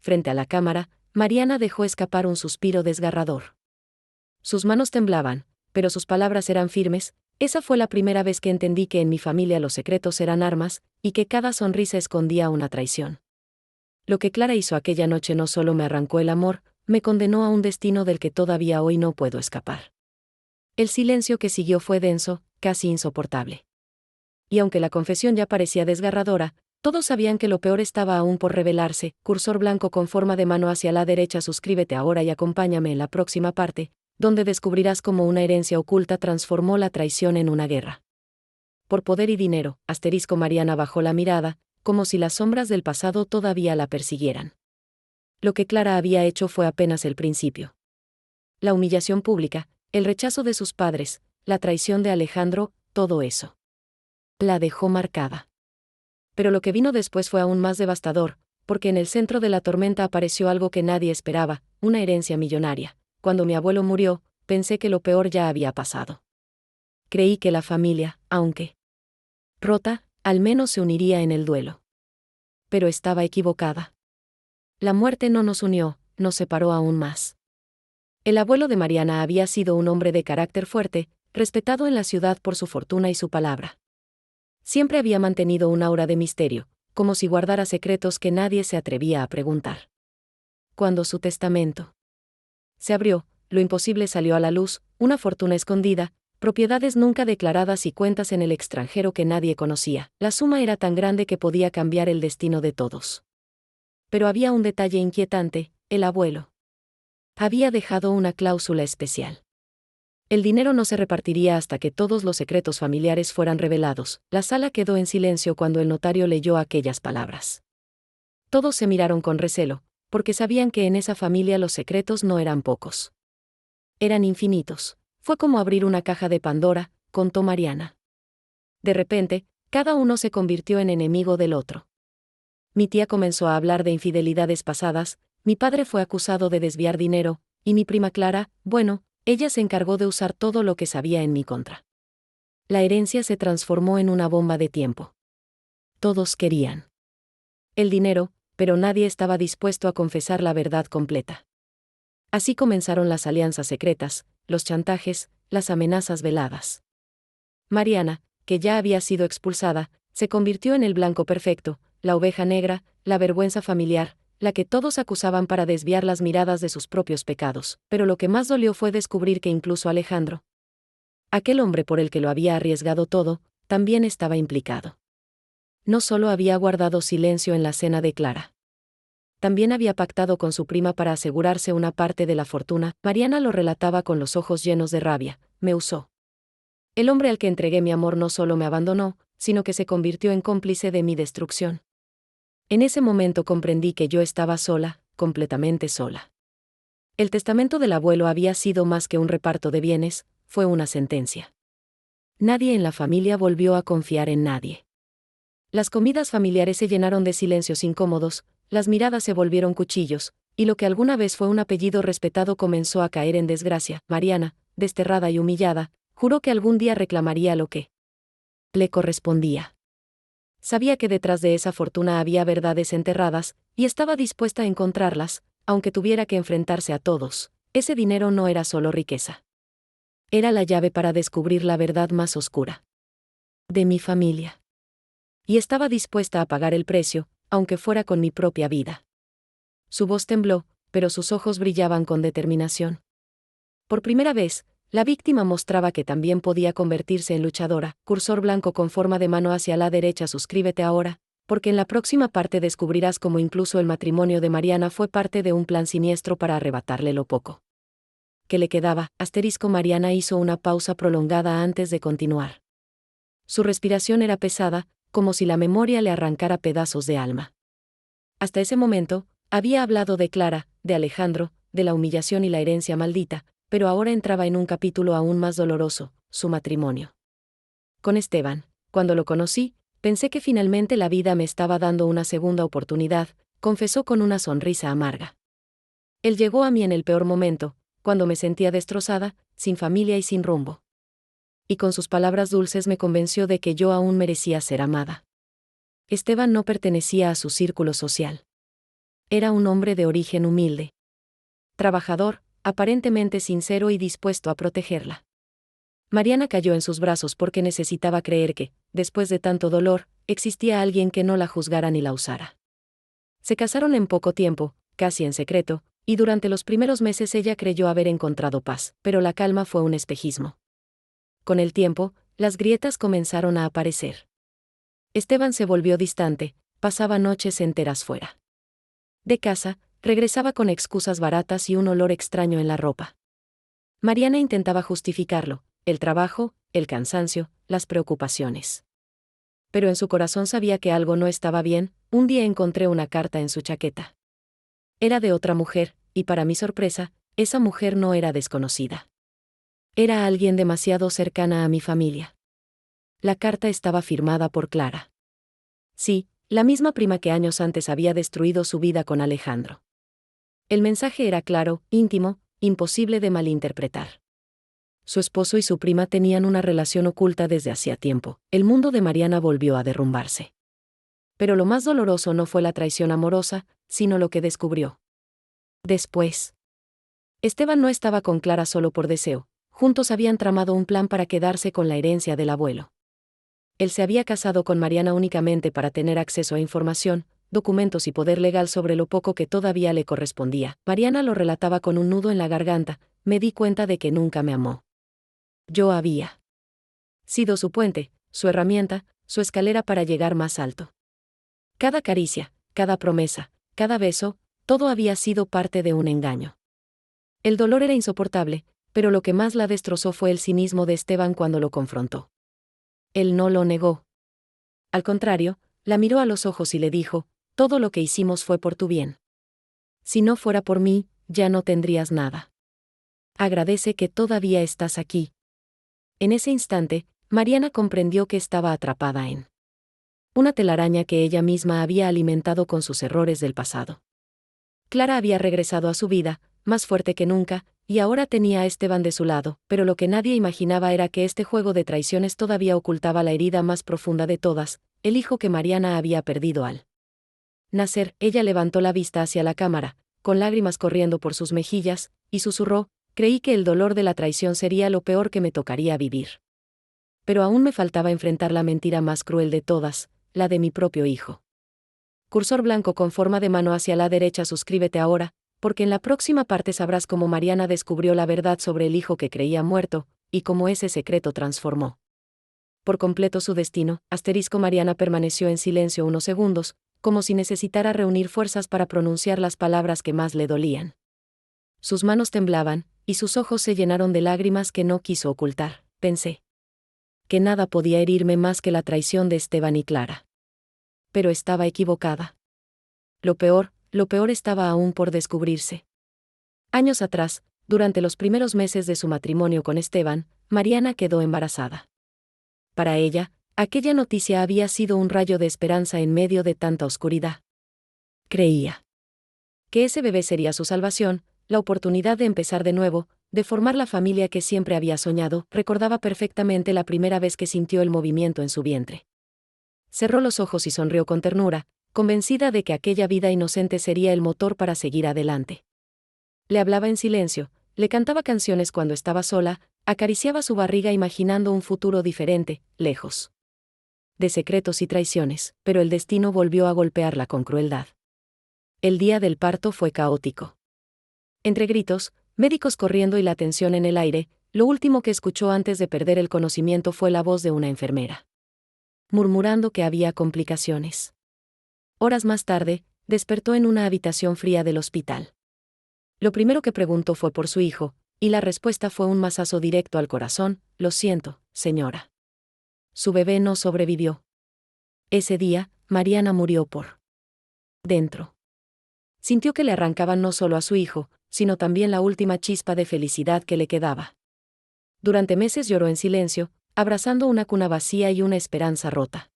frente a la cámara, Mariana dejó escapar un suspiro desgarrador. Sus manos temblaban, pero sus palabras eran firmes. Esa fue la primera vez que entendí que en mi familia los secretos eran armas, y que cada sonrisa escondía una traición. Lo que Clara hizo aquella noche no solo me arrancó el amor, me condenó a un destino del que todavía hoy no puedo escapar. El silencio que siguió fue denso, casi insoportable. Y aunque la confesión ya parecía desgarradora, todos sabían que lo peor estaba aún por revelarse. Cursor blanco con forma de mano hacia la derecha. Suscríbete ahora y acompáñame en la próxima parte, donde descubrirás cómo una herencia oculta transformó la traición en una guerra. Por poder y dinero, Mariana bajó la mirada, como si las sombras del pasado todavía la persiguieran. Lo que Clara había hecho fue apenas el principio. La humillación pública, el rechazo de sus padres, la traición de Alejandro, todo eso. La dejó marcada. Pero lo que vino después fue aún más devastador, porque en el centro de la tormenta apareció algo que nadie esperaba, una herencia millonaria. Cuando mi abuelo murió, pensé que lo peor ya había pasado. Creí que la familia, aunque rota, al menos se uniría en el duelo. Pero estaba equivocada. La muerte no nos unió, nos separó aún más. El abuelo de Mariana había sido un hombre de carácter fuerte, respetado en la ciudad por su fortuna y su palabra. Siempre había mantenido un aura de misterio, como si guardara secretos que nadie se atrevía a preguntar. Cuando su testamento se abrió, lo imposible salió a la luz, una fortuna escondida, propiedades nunca declaradas y cuentas en el extranjero que nadie conocía. La suma era tan grande que podía cambiar el destino de todos. Pero había un detalle inquietante: el abuelo había dejado una cláusula especial. El dinero no se repartiría hasta que todos los secretos familiares fueran revelados. La sala quedó en silencio cuando el notario leyó aquellas palabras. Todos se miraron con recelo, porque sabían que en esa familia los secretos no eran pocos. Eran infinitos. Fue como abrir una caja de Pandora, contó Mariana. De repente, cada uno se convirtió en enemigo del otro. Mi tía comenzó a hablar de infidelidades pasadas, mi padre fue acusado de desviar dinero, y mi prima Clara, bueno, ella se encargó de usar todo lo que sabía en mi contra. La herencia se transformó en una bomba de tiempo. Todos querían el dinero, pero nadie estaba dispuesto a confesar la verdad completa. Así comenzaron las alianzas secretas, los chantajes, las amenazas veladas. Mariana, que ya había sido expulsada, se convirtió en el blanco perfecto, la oveja negra, la vergüenza familiar, la que todos acusaban para desviar las miradas de sus propios pecados. Pero lo que más dolió fue descubrir que incluso Alejandro, aquel hombre por el que lo había arriesgado todo, también estaba implicado. No solo había guardado silencio en la cena de Clara. También había pactado con su prima para asegurarse una parte de la fortuna. Mariana lo relataba con los ojos llenos de rabia: me usó. El hombre al que entregué mi amor no solo me abandonó, sino que se convirtió en cómplice de mi destrucción. En ese momento comprendí que yo estaba sola, completamente sola. El testamento del abuelo había sido más que un reparto de bienes, fue una sentencia. Nadie en la familia volvió a confiar en nadie. Las comidas familiares se llenaron de silencios incómodos, las miradas se volvieron cuchillos, y lo que alguna vez fue un apellido respetado comenzó a caer en desgracia. Mariana, desterrada y humillada, juró que algún día reclamaría lo que le correspondía. Sabía que detrás de esa fortuna había verdades enterradas, y estaba dispuesta a encontrarlas, aunque tuviera que enfrentarse a todos. Ese dinero no era solo riqueza. Era la llave para descubrir la verdad más oscura de mi familia. Y estaba dispuesta a pagar el precio, aunque fuera con mi propia vida. Su voz tembló, pero sus ojos brillaban con determinación. Por primera vez, la víctima mostraba que también podía convertirse en luchadora. Cursor blanco con forma de mano hacia la derecha. Suscríbete ahora, porque en la próxima parte descubrirás cómo incluso el matrimonio de Mariana fue parte de un plan siniestro para arrebatarle lo poco que le quedaba. Mariana hizo una pausa prolongada antes de continuar. Su respiración era pesada, como si la memoria le arrancara pedazos de alma. Hasta ese momento, había hablado de Clara, de Alejandro, de la humillación y la herencia maldita, pero ahora entraba en un capítulo aún más doloroso: su matrimonio. Con Esteban, cuando lo conocí, pensé que finalmente la vida me estaba dando una segunda oportunidad, confesó con una sonrisa amarga. Él llegó a mí en el peor momento, cuando me sentía destrozada, sin familia y sin rumbo. Y con sus palabras dulces me convenció de que yo aún merecía ser amada. Esteban no pertenecía a su círculo social. Era un hombre de origen humilde. Trabajador, aparentemente sincero y dispuesto a protegerla. Mariana cayó en sus brazos porque necesitaba creer que, después de tanto dolor, existía alguien que no la juzgara ni la usara. Se casaron en poco tiempo, casi en secreto, y durante los primeros meses ella creyó haber encontrado paz, pero la calma fue un espejismo. Con el tiempo, las grietas comenzaron a aparecer. Esteban se volvió distante, pasaba noches enteras fuera de casa, regresaba con excusas baratas y un olor extraño en la ropa. Mariana intentaba justificarlo, el trabajo, el cansancio, las preocupaciones. Pero en su corazón sabía que algo no estaba bien. Un día encontré una carta en su chaqueta. Era de otra mujer, y para mi sorpresa, esa mujer no era desconocida. Era alguien demasiado cercana a mi familia. La carta estaba firmada por Clara. Sí, la misma prima que años antes había destruido su vida con Alejandro. El mensaje era claro, íntimo, imposible de malinterpretar. Su esposo y su prima tenían una relación oculta desde hacía tiempo. El mundo de Mariana volvió a derrumbarse. Pero lo más doloroso no fue la traición amorosa, sino lo que descubrió. Después. Esteban no estaba con Clara solo por deseo. Juntos habían tramado un plan para quedarse con la herencia del abuelo. Él se había casado con Mariana únicamente para tener acceso a información, documentos y poder legal sobre lo poco que todavía le correspondía. Mariana lo relataba con un nudo en la garganta. Me di cuenta de que nunca me amó. Yo había sido su puente, su herramienta, su escalera para llegar más alto. Cada caricia, cada promesa, cada beso, todo había sido parte de un engaño. El dolor era insoportable, pero lo que más la destrozó fue el cinismo de Esteban cuando lo confrontó. Él no lo negó. Al contrario, la miró a los ojos y le dijo: todo lo que hicimos fue por tu bien. Si no fuera por mí, ya no tendrías nada. Agradece que todavía estás aquí. En ese instante, Mariana comprendió que estaba atrapada en una telaraña que ella misma había alimentado con sus errores del pasado. Clara había regresado a su vida, más fuerte que nunca, y ahora tenía a Esteban de su lado, pero lo que nadie imaginaba era que este juego de traiciones todavía ocultaba la herida más profunda de todas, el hijo que Mariana había perdido al nacer. Ella levantó la vista hacia la cámara, con lágrimas corriendo por sus mejillas, y susurró: creí que el dolor de la traición sería lo peor que me tocaría vivir. Pero aún me faltaba enfrentar la mentira más cruel de todas, la de mi propio hijo. Cursor blanco con forma de mano hacia la derecha. Suscríbete ahora, porque en la próxima parte sabrás cómo Mariana descubrió la verdad sobre el hijo que creía muerto, y cómo ese secreto transformó por completo su destino. Mariana permaneció en silencio unos segundos, como si necesitara reunir fuerzas para pronunciar las palabras que más le dolían. Sus manos temblaban, y sus ojos se llenaron de lágrimas que no quiso ocultar. Pensé que nada podía herirme más que la traición de Esteban y Clara. Pero estaba equivocada. Lo peor estaba aún por descubrirse. Años atrás, durante los primeros meses de su matrimonio con Esteban, Mariana quedó embarazada. Para ella, aquella noticia había sido un rayo de esperanza en medio de tanta oscuridad. Creía que ese bebé sería su salvación, la oportunidad de empezar de nuevo, de formar la familia que siempre había soñado. Recordaba perfectamente la primera vez que sintió el movimiento en su vientre. Cerró los ojos y sonrió con ternura, convencida de que aquella vida inocente sería el motor para seguir adelante. Le hablaba en silencio, le cantaba canciones cuando estaba sola, acariciaba su barriga imaginando un futuro diferente, lejos de secretos y traiciones, pero el destino volvió a golpearla con crueldad. El día del parto fue caótico. Entre gritos, médicos corriendo y la tensión en el aire, lo último que escuchó antes de perder el conocimiento fue la voz de una enfermera, murmurando que había complicaciones. Horas más tarde, despertó en una habitación fría del hospital. Lo primero que preguntó fue por su hijo, y la respuesta fue un mazazo directo al corazón: lo siento, señora. Su bebé no sobrevivió. Ese día, Mariana murió por dentro. Sintió que le arrancaban no solo a su hijo, sino también la última chispa de felicidad que le quedaba. Durante meses lloró en silencio, abrazando una cuna vacía y una esperanza rota.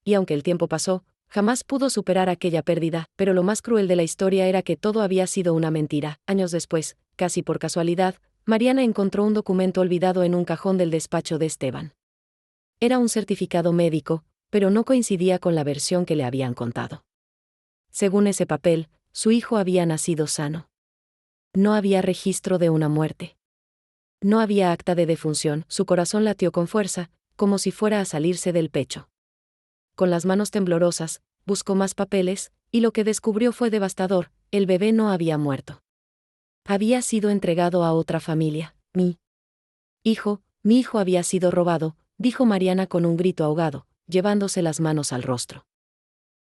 Y aunque el tiempo pasó, jamás pudo superar aquella pérdida, pero lo más cruel de la historia era que todo había sido una mentira. Años después, casi por casualidad, Mariana encontró un documento olvidado en un cajón del despacho de Esteban. Era un certificado médico, pero no coincidía con la versión que le habían contado. Según ese papel, Su hijo había nacido sano. No había registro de una muerte. No había acta de defunción. Su corazón latió con fuerza, como si fuera a salirse del pecho. Con las manos temblorosas, buscó más papeles, y lo que descubrió fue devastador: el bebé no había muerto. Había sido entregado a otra familia. Mi hijo había sido robado, dijo Mariana con un grito ahogado, llevándose las manos al rostro.